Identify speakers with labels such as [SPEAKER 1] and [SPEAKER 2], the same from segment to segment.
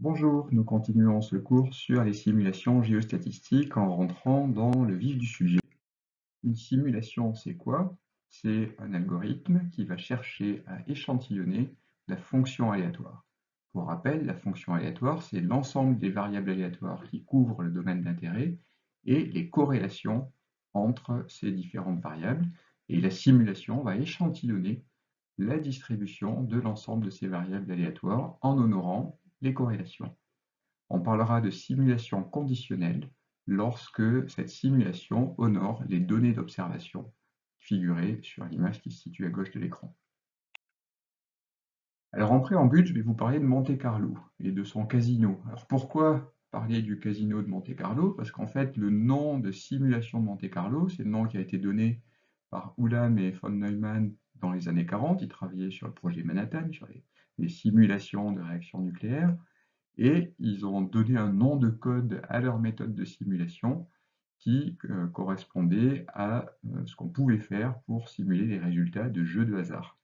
[SPEAKER 1] Bonjour, nous continuons ce cours sur les simulations géostatistiques en rentrant dans le vif du sujet. Une simulation, c'est quoi? C'est un algorithme qui va chercher à échantillonner la fonction aléatoire. Pour rappel, la fonction aléatoire, c'est l'ensemble des variables aléatoires qui couvrent le domaine d'intérêt et les corrélations entre ces différentes variables. Et la simulation va échantillonner la distribution de l'ensemble de ces variables aléatoires en honorant les corrélations. On parlera de simulation conditionnelle lorsque cette simulation honore les données d'observation figurées sur l'image qui se situe à gauche de l'écran. Alors en préambule, je vais vous parler de Monte-Carlo et de son casino. Alors pourquoi parler du casino de Monte-Carlo? Parce qu'en fait, le nom de simulation de Monte-Carlo, c'est le nom qui a été donné par Ulam et von Neumann dans les années 40. Ils travaillaient sur le projet Manhattan, sur les simulations de réactions nucléaires. Et ils ont donné un nom de code à leur méthode de simulation qui correspondait à ce qu'on pouvait faire pour simuler les résultats de jeux de hasard.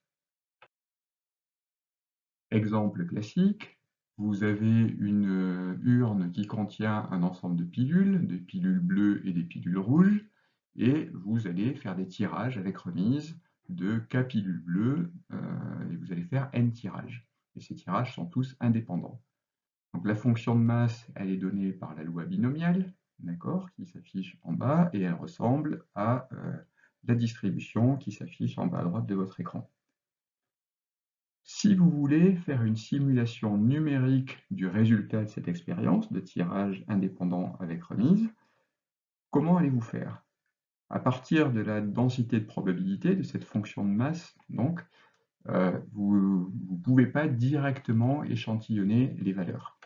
[SPEAKER 1] Exemple classique, vous avez une urne qui contient un ensemble de pilules bleues et des pilules rouges, et vous allez faire des tirages avec remise de K pilules bleues, et vous allez faire N tirages. Et ces tirages sont tous indépendants. Donc la fonction de masse, elle est donnée par la loi binomiale, d'accord, qui s'affiche en bas, et elle ressemble à la distribution qui s'affiche en bas à droite de votre écran. Si vous voulez faire une simulation numérique du résultat de cette expérience de tirage indépendant avec remise, comment allez-vous faire? À partir de la densité de probabilité de cette fonction de masse, donc, vous ne pouvez pas directement échantillonner les valeurs.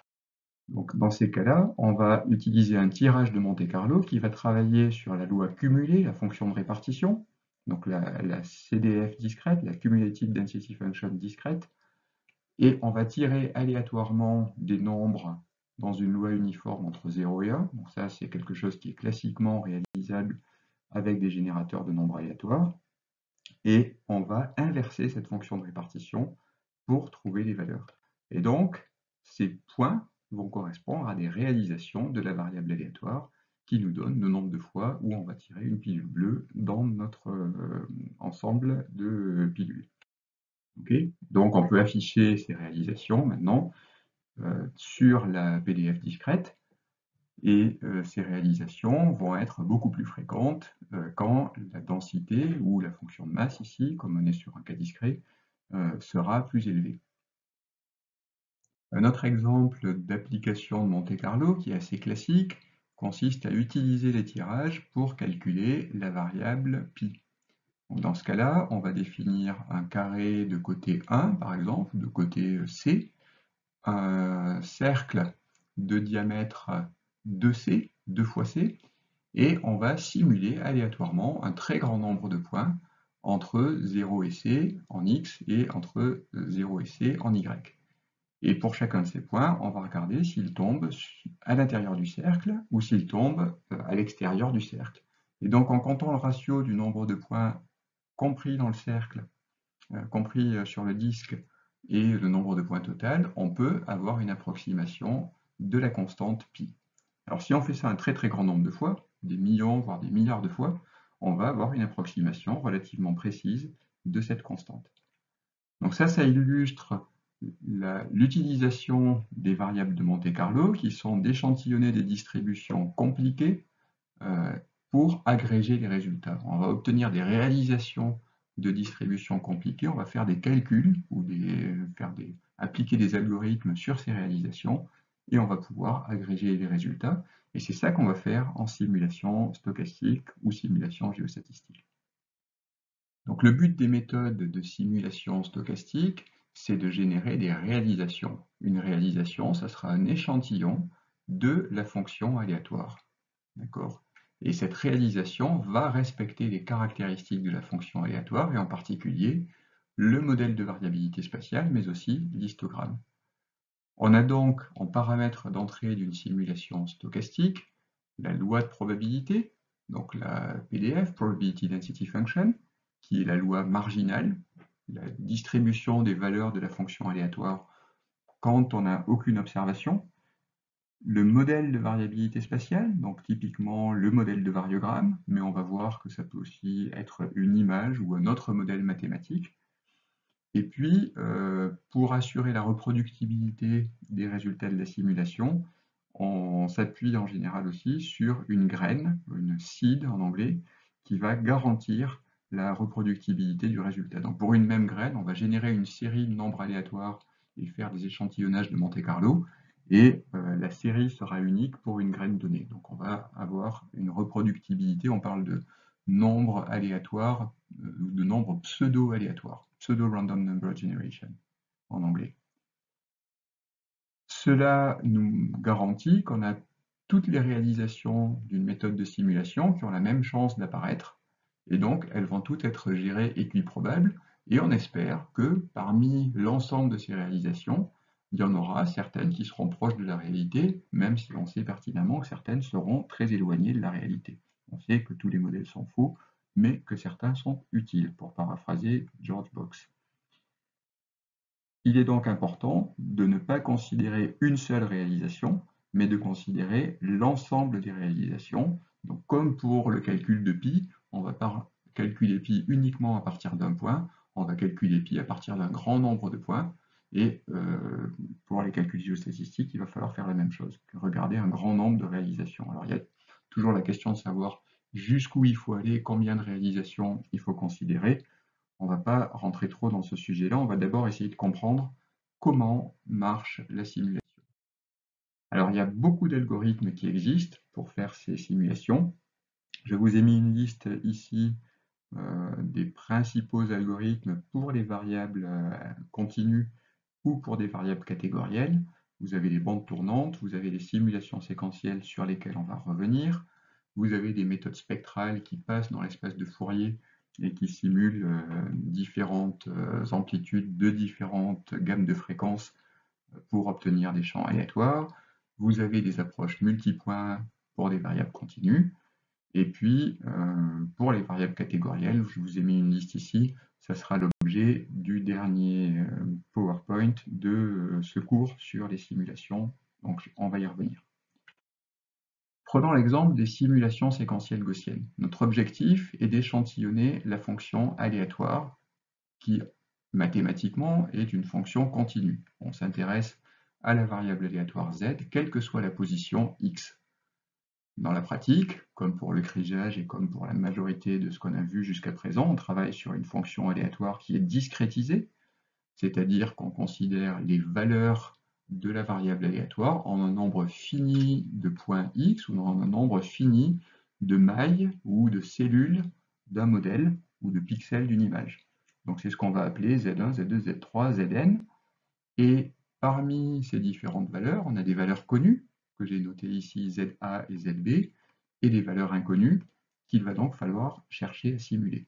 [SPEAKER 1] Donc, dans ces cas-là, on va utiliser un tirage de Monte-Carlo qui va travailler sur la loi cumulée, la fonction de répartition, donc la CDF discrète, la Cumulative Density Function discrète, et on va tirer aléatoirement des nombres dans une loi uniforme entre 0 et 1. Donc ça, c'est quelque chose qui est classiquement réalisable avec des générateurs de nombres aléatoires. Et on va inverser cette fonction de répartition pour trouver les valeurs. Et donc, ces points vont correspondre à des réalisations de la variable aléatoire qui nous donne le nombre de fois où on va tirer une pilule bleue dans notre ensemble de pilules. Okay, donc on peut afficher ces réalisations maintenant sur la PDF discrète, et ces réalisations vont être beaucoup plus fréquentes quand la densité ou la fonction de masse ici, comme on est sur un cas discret, sera plus élevée. Un autre exemple d'application de Monte-Carlo qui est assez classique consiste à utiliser les tirages pour calculer la variable π. Donc dans ce cas-là, on va définir un carré de côté 1, par exemple, de côté C, un cercle de diamètre 2C, 2 fois C, et on va simuler aléatoirement un très grand nombre de points entre 0 et C en X et entre 0 et C en Y. Et pour chacun de ces points, on va regarder s'il tombe à l'intérieur du cercle ou s'il tombe à l'extérieur du cercle. Et donc en comptant le ratio du nombre de points compris dans le cercle, compris sur le disque, et le nombre de points total, on peut avoir une approximation de la constante π. Alors si on fait ça un très très grand nombre de fois, des millions, voire des milliards de fois, on va avoir une approximation relativement précise de cette constante. Donc ça illustre l'utilisation des variables de Monte-Carlo qui sont d'échantillonner des distributions compliquées pour agréger les résultats. On va obtenir des réalisations de distributions compliquées, on va faire des calculs ou appliquer des algorithmes sur ces réalisations et on va pouvoir agréger les résultats. Et c'est ça qu'on va faire en simulation stochastique ou simulation géostatistique. Donc le but des méthodes de simulation stochastique, c'est de générer des réalisations. Une réalisation, ça sera un échantillon de la fonction aléatoire. D'accord ? Et cette réalisation va respecter les caractéristiques de la fonction aléatoire, et en particulier le modèle de variabilité spatiale, mais aussi l'histogramme. On a donc en paramètre d'entrée d'une simulation stochastique la loi de probabilité, donc la PDF, Probability Density Function, qui est la loi marginale, la distribution des valeurs de la fonction aléatoire quand on n'a aucune observation, le modèle de variabilité spatiale, donc typiquement le modèle de variogramme, mais on va voir que ça peut aussi être une image ou un autre modèle mathématique. Et puis, pour assurer la reproductibilité des résultats de la simulation, on s'appuie en général aussi sur une graine, une seed en anglais, qui va garantir la reproductibilité du résultat. Donc pour une même graine, on va générer une série de nombres aléatoires et faire des échantillonnages de Monte-Carlo, et la série sera unique pour une graine donnée. Donc on va avoir une reproductibilité, on parle de nombres aléatoires, de nombres pseudo-aléatoires, pseudo-random number generation en anglais. Cela nous garantit qu'on a toutes les réalisations d'une méthode de simulation qui ont la même chance d'apparaître, et donc elles vont toutes être gérées équiprobables, et on espère que parmi l'ensemble de ces réalisations, il y en aura certaines qui seront proches de la réalité, même si on sait pertinemment que certaines seront très éloignées de la réalité. On sait que tous les modèles sont faux, mais que certains sont utiles, pour paraphraser George Box. Il est donc important de ne pas considérer une seule réalisation, mais de considérer l'ensemble des réalisations. Donc, comme pour le calcul de pi, on ne va pas calculer pi uniquement à partir d'un point, on va calculer pi à partir d'un grand nombre de points, et pour les calculs géostatistiques, il va falloir faire la même chose, regarder un grand nombre de réalisations. Alors, il y a toujours la question de savoir jusqu'où il faut aller, combien de réalisations il faut considérer. On ne va pas rentrer trop dans ce sujet-là, on va d'abord essayer de comprendre comment marche la simulation. Alors, il y a beaucoup d'algorithmes qui existent pour faire ces simulations. Je vous ai mis une liste ici des principaux algorithmes pour les variables continues ou pour des variables catégorielles. Vous avez les bandes tournantes, vous avez les simulations séquentielles sur lesquelles on va revenir, vous avez des méthodes spectrales qui passent dans l'espace de Fourier et qui simulent différentes amplitudes de différentes gammes de fréquences pour obtenir des champs aléatoires. Vous avez des approches multipoints pour des variables continues. Et puis, pour les variables catégorielles, je vous ai mis une liste ici, ça sera l'objet du dernier PowerPoint de ce cours sur les simulations, donc on va y revenir. Prenons l'exemple des simulations séquentielles gaussiennes. Notre objectif est d'échantillonner la fonction aléatoire qui, mathématiquement, est une fonction continue. On s'intéresse à la variable aléatoire z, quelle que soit la position x. Dans la pratique, comme pour le crigeage et comme pour la majorité de ce qu'on a vu jusqu'à présent, on travaille sur une fonction aléatoire qui est discrétisée, c'est-à-dire qu'on considère les valeurs de la variable aléatoire en un nombre fini de points x ou en un nombre fini de mailles ou de cellules d'un modèle ou de pixels d'une image. Donc c'est ce qu'on va appeler Z1, Z2, Z3, Zn. Et parmi ces différentes valeurs, on a des valeurs connues, que j'ai notées ici ZA et ZB, et des valeurs inconnues qu'il va donc falloir chercher à simuler.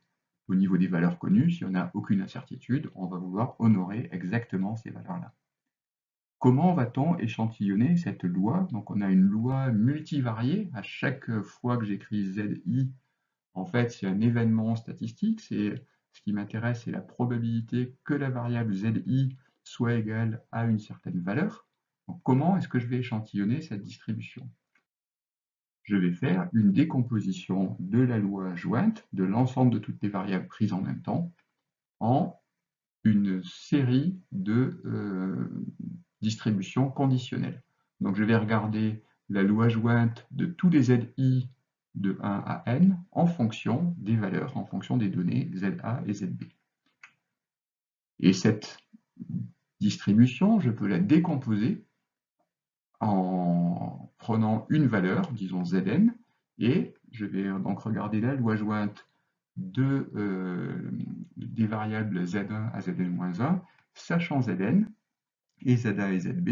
[SPEAKER 1] Au niveau des valeurs connues, si on n'a aucune incertitude, on va vouloir honorer exactement ces valeurs-là. Comment va-t-on échantillonner cette loi? Donc on a une loi multivariée. À chaque fois que j'écris ZI, en fait, c'est un événement statistique. Ce qui m'intéresse, c'est la probabilité que la variable ZI soit égale à une certaine valeur. Donc, comment est-ce que je vais échantillonner cette distribution? Je vais faire une décomposition de la loi jointe de l'ensemble de toutes les variables prises en même temps en une série de distributions conditionnelles. Donc je vais regarder la loi jointe de tous les ZI de 1 à n en fonction des valeurs, en fonction des données ZA et ZB. Et cette distribution, je peux la décomposer en prenant une valeur, disons Zn, et je vais donc regarder la loi jointe des variables Z1 à Zn-1, sachant Zn, et Za et Zb,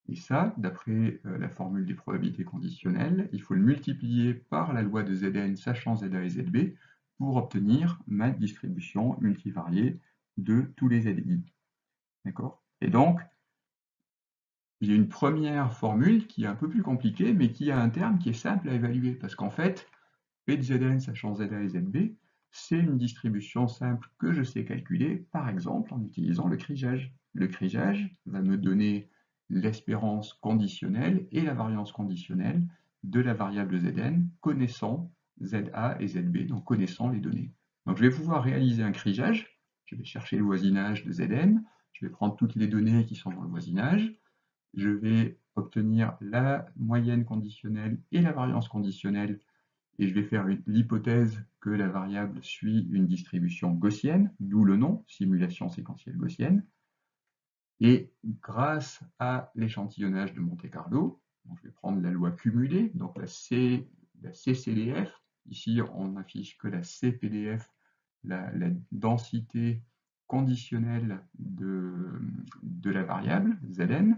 [SPEAKER 1] et ça, d'après la formule des probabilités conditionnelles, il faut le multiplier par la loi de Zn, sachant Za et Zb, pour obtenir ma distribution multivariée de tous les Zi. D'accord? Et donc, il y a une première formule qui est un peu plus compliquée, mais qui a un terme qui est simple à évaluer, parce qu'en fait, P de Zn sachant Za et Zb, c'est une distribution simple que je sais calculer, par exemple, en utilisant le crigeage. Le crigeage va me donner l'espérance conditionnelle et la variance conditionnelle de la variable Zn, connaissant Za et Zb, donc connaissant les données. Donc je vais pouvoir réaliser un crigeage, je vais chercher le voisinage de Zn, je vais prendre toutes les données qui sont dans le voisinage, je vais obtenir la moyenne conditionnelle et la variance conditionnelle, et je vais faire l'hypothèse que la variable suit une distribution gaussienne, d'où le nom, simulation séquentielle gaussienne. Et grâce à l'échantillonnage de Monte-Carlo, je vais prendre la loi cumulée, donc la CCDF, ici on affiche que la CPDF, la densité conditionnelle de la variable, Zn.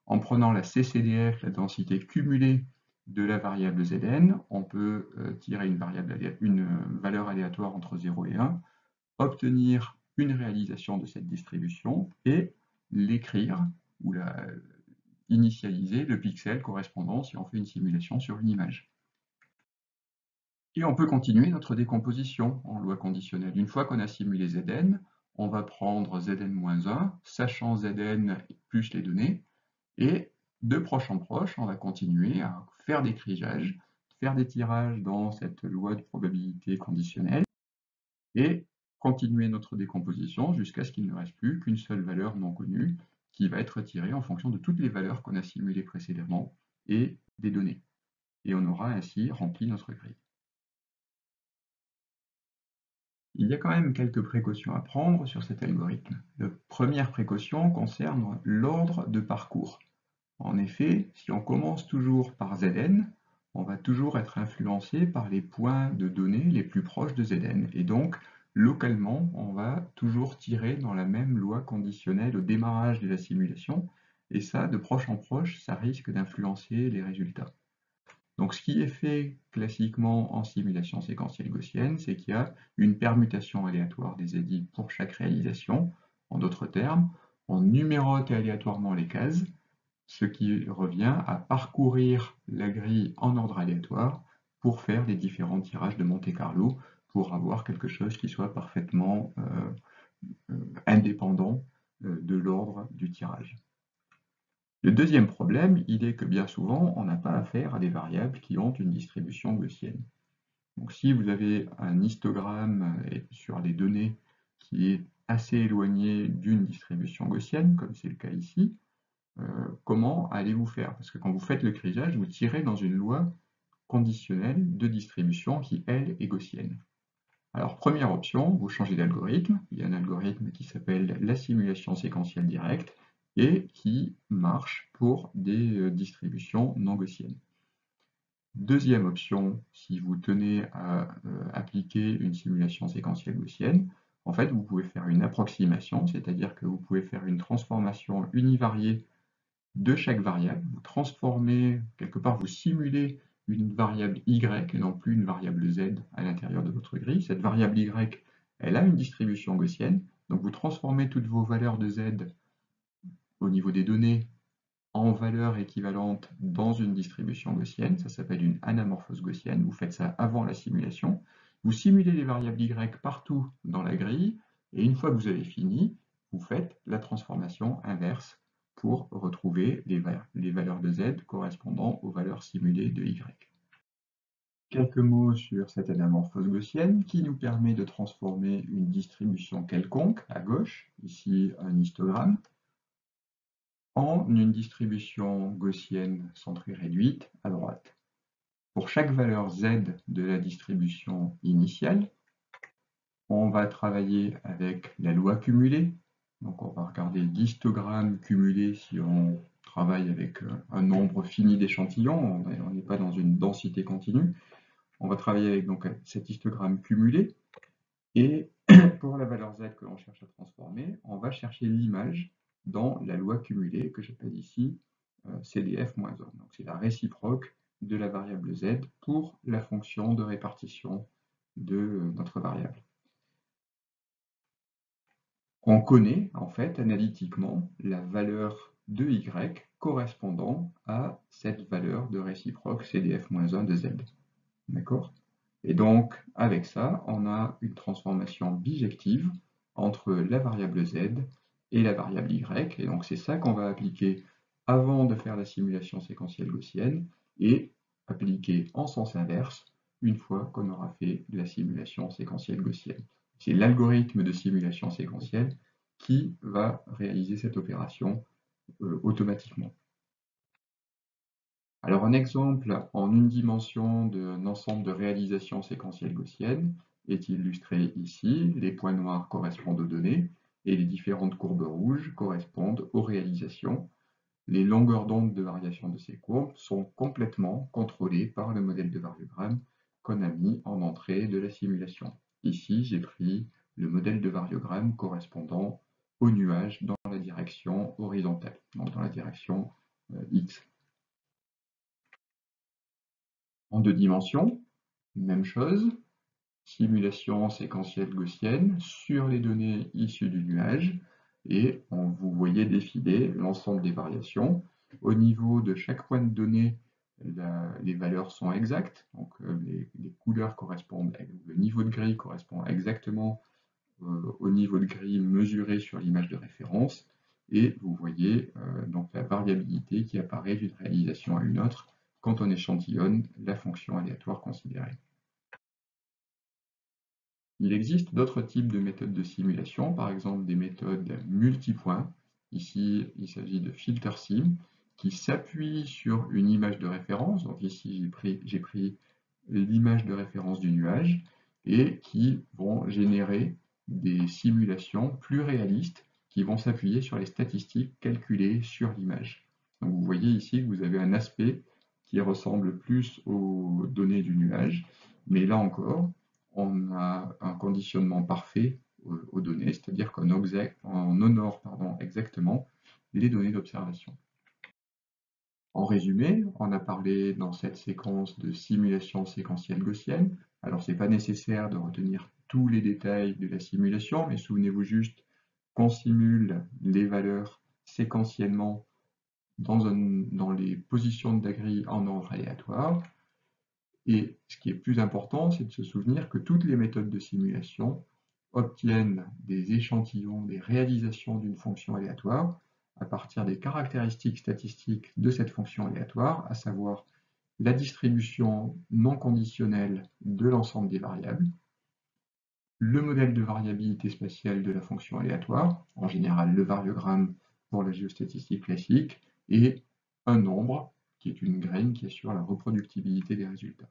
[SPEAKER 1] En prenant la CCDF, la densité cumulée de la variable Zn, on peut tirer une valeur aléatoire entre 0 et 1, obtenir une réalisation de cette distribution et l'écrire ou initialiser le pixel correspondant si on fait une simulation sur une image. Et on peut continuer notre décomposition en loi conditionnelle. Une fois qu'on a simulé Zn, on va prendre Zn-1, sachant Zn plus les données, et de proche en proche, on va continuer à faire des crigeages, faire des tirages dans cette loi de probabilité conditionnelle, et continuer notre décomposition jusqu'à ce qu'il ne reste plus qu'une seule valeur non connue qui va être tirée en fonction de toutes les valeurs qu'on a simulées précédemment et des données. Et on aura ainsi rempli notre grille. Il y a quand même quelques précautions à prendre sur cet algorithme. La première précaution concerne l'ordre de parcours. En effet, si on commence toujours par Zn, on va toujours être influencé par les points de données les plus proches de Zn. Et donc, localement, on va toujours tirer dans la même loi conditionnelle au démarrage de la simulation. Et ça, de proche en proche, ça risque d'influencer les résultats. Donc, ce qui est fait classiquement en simulation séquentielle gaussienne, c'est qu'il y a une permutation aléatoire des edits pour chaque réalisation. En d'autres termes, on numérote aléatoirement les cases, ce qui revient à parcourir la grille en ordre aléatoire pour faire les différents tirages de Monte-Carlo, pour avoir quelque chose qui soit parfaitement indépendant de l'ordre du tirage. Le deuxième problème, il est que bien souvent, on n'a pas affaire à des variables qui ont une distribution gaussienne. Donc si vous avez un histogramme sur les données qui est assez éloigné d'une distribution gaussienne, comme c'est le cas ici, comment allez-vous faire? Parce que quand vous faites le crigeage, vous tirez dans une loi conditionnelle de distribution qui, elle, est gaussienne. Alors, première option, vous changez d'algorithme. Il y a un algorithme qui s'appelle la simulation séquentielle directe et qui marche pour des distributions non gaussiennes. Deuxième option, si vous tenez à appliquer une simulation séquentielle gaussienne, en fait, vous pouvez faire une approximation, c'est-à-dire que vous pouvez faire une transformation univariée de chaque variable. Vous transformez, quelque part, vous simulez une variable y et non plus une variable z à l'intérieur de votre grille. Cette variable y, elle a une distribution gaussienne, donc vous transformez toutes vos valeurs de z au niveau des données en valeurs équivalentes dans une distribution gaussienne. Ça s'appelle une anamorphose gaussienne. Vous faites ça avant la simulation. Vous simulez les variables y partout dans la grille, et une fois que vous avez fini, vous faites la transformation inverse pour retrouver les valeurs de z correspondant aux valeurs simulées de y. Quelques mots sur cette anamorphose gaussienne qui nous permet de transformer une distribution quelconque à gauche, ici un histogramme, en une distribution gaussienne centrée réduite à droite. Pour chaque valeur z de la distribution initiale, on va travailler avec la loi cumulée. Donc on va regarder l'histogramme cumulé si on travaille avec un nombre fini d'échantillons, on n'est pas dans une densité continue. On va travailler avec donc, cet histogramme cumulé, et pour la valeur z que l'on cherche à transformer, on va chercher l'image dans la loi cumulée, que j'appelle ici CDF-1. Donc c'est la réciproque de la variable z pour la fonction de répartition de notre variable. On connaît en fait analytiquement la valeur de y correspondant à cette valeur de réciproque CDF-1 de z. D'accord? Et donc, avec ça, on a une transformation bijective entre la variable z et la variable y. Et donc, c'est ça qu'on va appliquer avant de faire la simulation séquentielle gaussienne et appliquer en sens inverse une fois qu'on aura fait la simulation séquentielle gaussienne. C'est l'algorithme de simulation séquentielle qui va réaliser cette opération automatiquement. Alors un exemple en une dimension d'un ensemble de réalisation séquentielle gaussienne est illustré ici. Les points noirs correspondent aux données et les différentes courbes rouges correspondent aux réalisations. Les longueurs d'onde de variation de ces courbes sont complètement contrôlées par le modèle de variogramme qu'on a mis en entrée de la simulation. Ici, j'ai pris le modèle de variogramme correspondant au nuage dans la direction horizontale, donc dans la direction X. En deux dimensions, même chose, simulation séquentielle gaussienne sur les données issues du nuage, et vous voyez défiler l'ensemble des variations. Au niveau de chaque point de données, les valeurs sont exactes, donc les couleurs correspondent, le niveau de grille correspond exactement au niveau de grille mesuré sur l'image de référence, et vous voyez donc la variabilité qui apparaît d'une réalisation à une autre quand on échantillonne la fonction aléatoire considérée. Il existe d'autres types de méthodes de simulation, par exemple des méthodes multipoints. Ici, il s'agit de filter sim, qui s'appuient sur une image de référence. Donc ici, j'ai pris l'image de référence du nuage et qui vont générer des simulations plus réalistes qui vont s'appuyer sur les statistiques calculées sur l'image. Donc vous voyez ici que vous avez un aspect qui ressemble plus aux données du nuage, mais là encore, on a un conditionnement parfait aux données, c'est-à-dire qu'on honore exactement les données d'observation. En résumé, on a parlé dans cette séquence de simulation séquentielle gaussienne. Alors, ce n'est pas nécessaire de retenir tous les détails de la simulation, mais souvenez-vous juste qu'on simule les valeurs séquentiellement dans les positions de la grille en ordre aléatoire. Et ce qui est plus important, c'est de se souvenir que toutes les méthodes de simulation obtiennent des échantillons, des réalisations d'une fonction aléatoire à partir des caractéristiques statistiques de cette fonction aléatoire, à savoir la distribution non conditionnelle de l'ensemble des variables, le modèle de variabilité spatiale de la fonction aléatoire, en général le variogramme pour la géostatistique classique, et un nombre, qui est une graine qui assure la reproductibilité des résultats.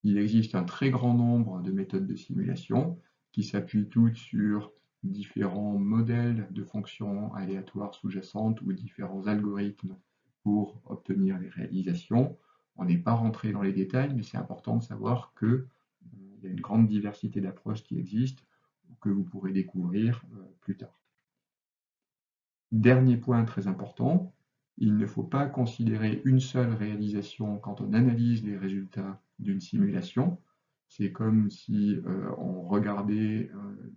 [SPEAKER 1] Il existe un très grand nombre de méthodes de simulation qui s'appuient toutes sur différents modèles de fonctions aléatoires sous-jacentes ou différents algorithmes pour obtenir les réalisations. On n'est pas rentré dans les détails, mais c'est important de savoir qu'il y a une grande diversité d'approches qui existent, que vous pourrez découvrir plus tard. Dernier point très important, il ne faut pas considérer une seule réalisation quand on analyse les résultats d'une simulation. C'est comme si on regardait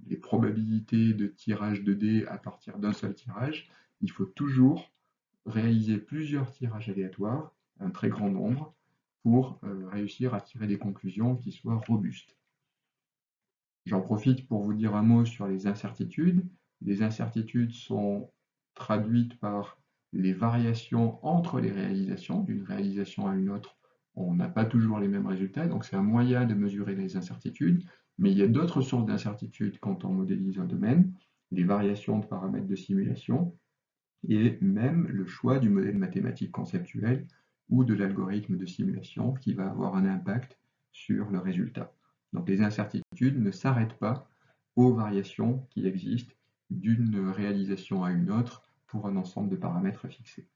[SPEAKER 1] les probabilités de tirage de dés à partir d'un seul tirage. Il faut toujours réaliser plusieurs tirages aléatoires, un très grand nombre, pour réussir à tirer des conclusions qui soient robustes. J'en profite pour vous dire un mot sur les incertitudes. Les incertitudes sont traduites par les variations entre les réalisations. D'une réalisation à une autre, on n'a pas toujours les mêmes résultats, donc c'est un moyen de mesurer les incertitudes. Mais il y a d'autres sources d'incertitudes quand on modélise un domaine, les variations de paramètres de simulation, et même le choix du modèle mathématique conceptuel ou de l'algorithme de simulation qui va avoir un impact sur le résultat. Donc les incertitudes ne s'arrêtent pas aux variations qui existent d'une réalisation à une autre pour un ensemble de paramètres fixés.